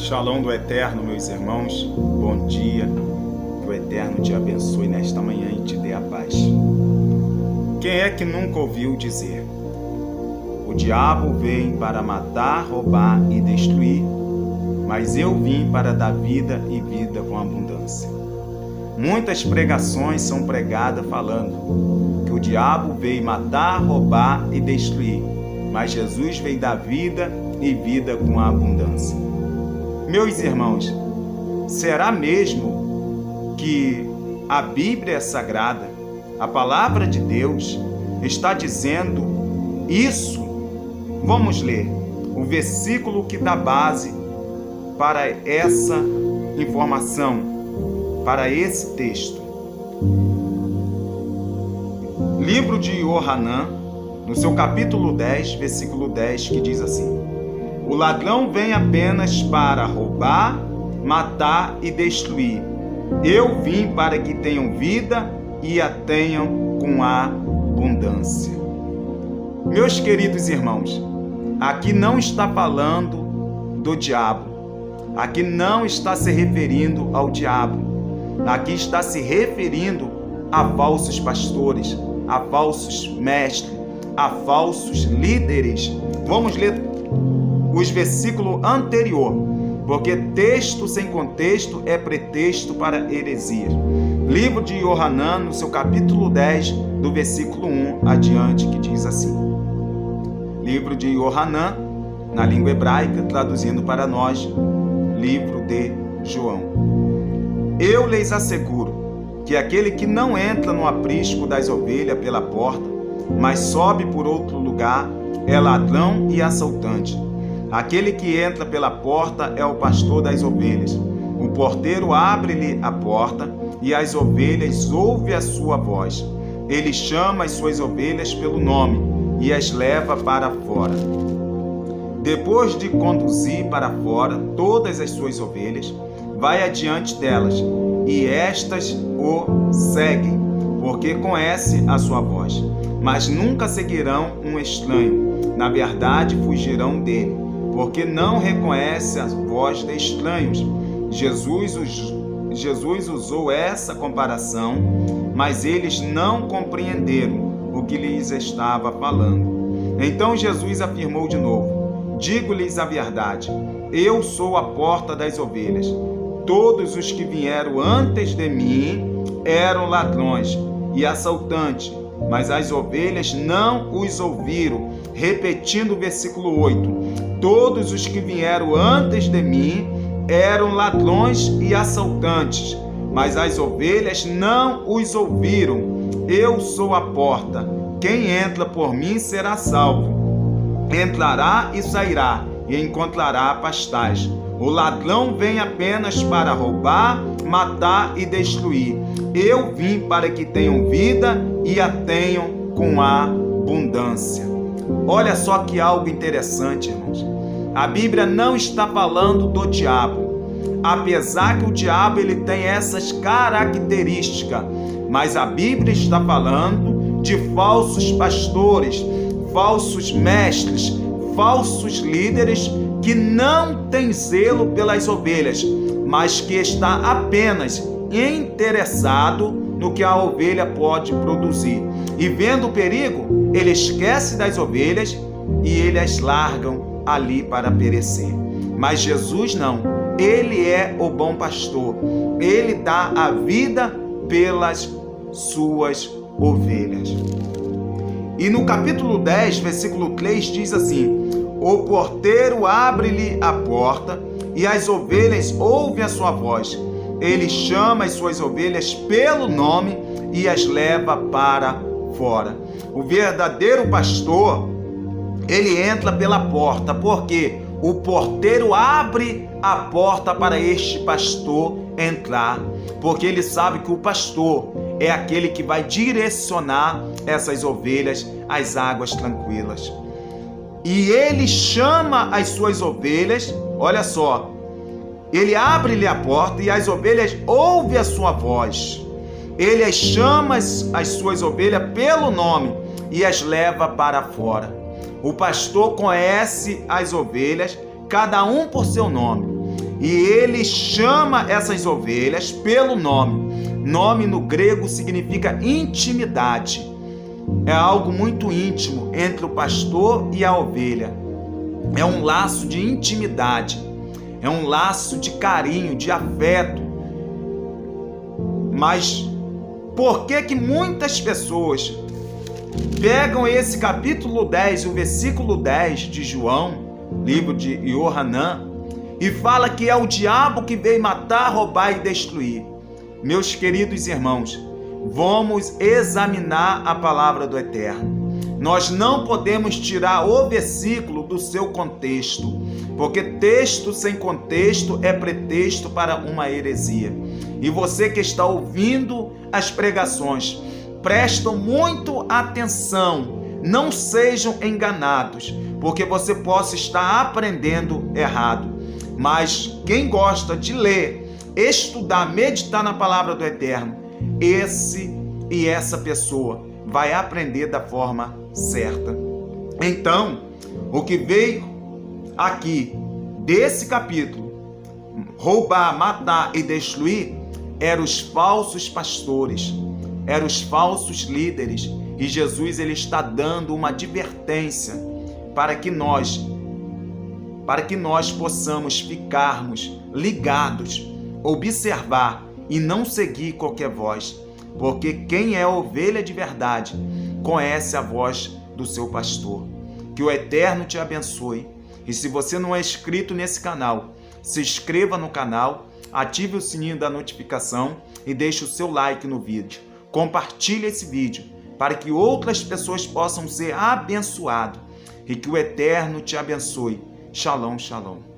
Shalom do Eterno, meus irmãos, bom dia, que o Eterno te abençoe nesta manhã e te dê a paz. Quem é que nunca ouviu dizer: o diabo vem para matar, roubar e destruir, mas eu vim para dar vida e vida com abundância. Muitas pregações são pregadas falando que o diabo veio matar, roubar e destruir, mas Jesus veio dar vida e vida com abundância. Meus irmãos, será mesmo que a Bíblia é sagrada, a palavra de Deus, está dizendo isso? Vamos ler o versículo que dá base para essa informação, para esse texto. Livro de Yohanan, no seu capítulo 10, versículo 10, que diz assim: o ladrão vem apenas para roubar, matar e destruir. Eu vim para que tenham vida e a tenham com abundância. Meus queridos irmãos, aqui não está falando do diabo. Aqui não está se referindo ao diabo. Aqui está se referindo a falsos pastores, a falsos mestres, a falsos líderes. Vamos ler os versículos anteriores, porque texto sem contexto é pretexto para heresia. Livro de Yohanan, no seu capítulo 10, do versículo 1 adiante, que diz assim: livro de Yohanan, na língua hebraica, traduzindo para nós, livro de João. Eu lhes asseguro que aquele que não entra no aprisco das ovelhas pela porta, mas sobe por outro lugar, é ladrão e assaltante. Aquele que entra pela porta é o pastor das ovelhas. O porteiro abre-lhe a porta e as ovelhas ouvem a sua voz. Ele chama as suas ovelhas pelo nome e as leva para fora. Depois de conduzir para fora todas as suas ovelhas, vai adiante delas, e estas o seguem, porque conhece a sua voz. Mas nunca seguirão um estranho, na verdade fugirão dele, porque não reconhece a voz de estranhos. Jesus usou essa comparação, mas eles não compreenderam o que lhes estava falando. Então Jesus afirmou de novo: digo-lhes a verdade, eu sou a porta das ovelhas. Todos os que vieram antes de mim eram ladrões e assaltantes, mas as ovelhas não os ouviram. Repetindo o versículo 8: todos os que vieram antes de mim eram ladrões e assaltantes, mas as ovelhas não os ouviram. Eu sou a porta. Quem entra por mim será salvo. Entrará e sairá e encontrará pastagem. O ladrão vem apenas para roubar, matar e destruir. Eu vim para que tenham vida e a tenham com abundância. Olha só que algo interessante, irmãos. A Bíblia não está falando do diabo, apesar que o diabo ele tem essas características, mas a Bíblia está falando de falsos pastores, falsos mestres, falsos líderes que não têm zelo pelas ovelhas, mas que está apenas interessado no que a ovelha pode produzir. E vendo o perigo, ele esquece das ovelhas e ele as largam ali para perecer. Mas Jesus não. Ele é o bom pastor. Ele dá a vida pelas suas ovelhas. E no capítulo 10, versículo 3, diz assim: o porteiro abre-lhe a porta e as ovelhas ouvem a sua voz. Ele chama as suas ovelhas pelo nome e as leva para fora. O verdadeiro pastor, ele entra pela porta, porque o porteiro abre a porta para este pastor entrar, porque ele sabe que o pastor é aquele que vai direcionar essas ovelhas às águas tranquilas. E ele chama as suas ovelhas, olha só, ele abre-lhe a porta e as ovelhas ouvem a sua voz. Ele as chama as suas ovelhas pelo nome e as leva para fora. O pastor conhece as ovelhas, cada um por seu nome. E ele chama essas ovelhas pelo nome. Nome no grego significa intimidade. É algo muito íntimo entre o pastor e a ovelha. É um laço de intimidade. É um laço de carinho, de afeto. Mas por que muitas pessoas pegam esse capítulo 10, o versículo 10 de João, livro de Iohanan, e fala que é o diabo que veio matar, roubar e destruir? Meus queridos irmãos, vamos examinar a palavra do Eterno. Nós não podemos tirar o versículo do seu contexto, porque texto sem contexto é pretexto para uma heresia. E você que está ouvindo as pregações, prestem muito atenção, não sejam enganados, porque você possa estar aprendendo errado. Mas quem gosta de ler, estudar, meditar na palavra do Eterno, esse e essa pessoa vai aprender da forma certa. Então, o que veio aqui desse capítulo, roubar, matar e destruir, eram os falsos pastores, eram os falsos líderes. E Jesus ele está dando uma advertência para que nós possamos ficarmos ligados, observar e não seguir qualquer voz, porque quem é ovelha de verdade conhece a voz do seu pastor. Que o Eterno te abençoe. E se você não é inscrito nesse canal, se inscreva no canal, ative o sininho da notificação e deixe o seu like no vídeo. Compartilhe esse vídeo para que outras pessoas possam ser abençoadas e que o Eterno te abençoe. Shalom, shalom.